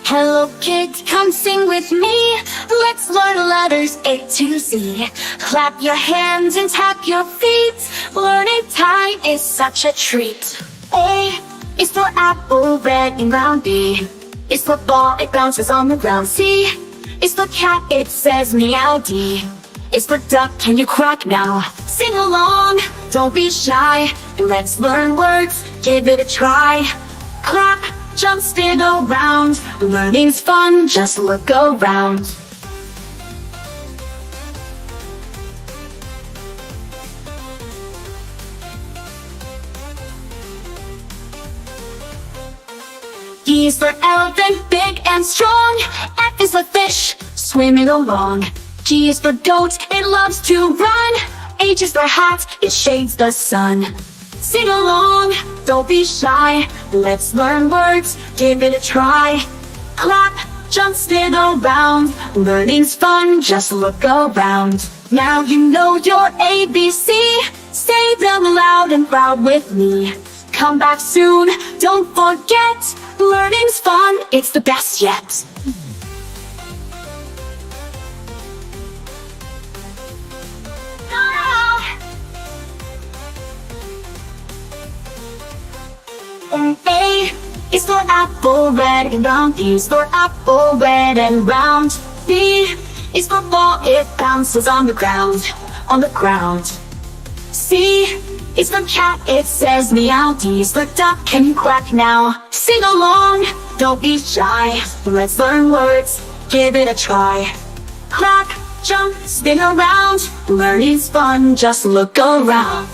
Hello kids, come sing with me. Let's learn letters A to Z. Clap your hands and tap your feet. Learning time is such a treat. A is for apple, red and round. B is for ball, it bounces on the ground. C is for cat, it says meow. D is for duck, can you quack now? Sing along, don't be shy. Let's learn words, give it a try. Clap, jump, spin around. Learning's fun, just look around. E is for elephant, big and strong. F is for fish, swimming along. G is for goat, it loves to run. H is for hat, it shades the sun. Sing along, don't be shy. Let's learn words, give it a try. Clap, jump, spin around. Learning's fun, just look around. Now you know your ABC. Say them loud and proud with me. Come back soon, don't forget. Learning's fun, it's the best yet. A is for apple, red and round. B is for apple, red and round. B is for ball, it bounces on the ground, on the ground. C is for cat, it says meow. D is for duck, can you quack now? Sing along, don't be shy. Let's learn words, give it a try. Clap, jump, spin around. Learning's fun, just look around.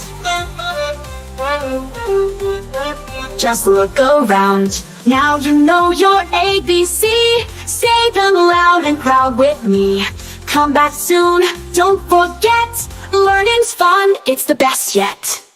Just look around. Now you know your ABC. Say them loud and proud with me. Come back soon, don't forget. Learning's fun, it's the best yet.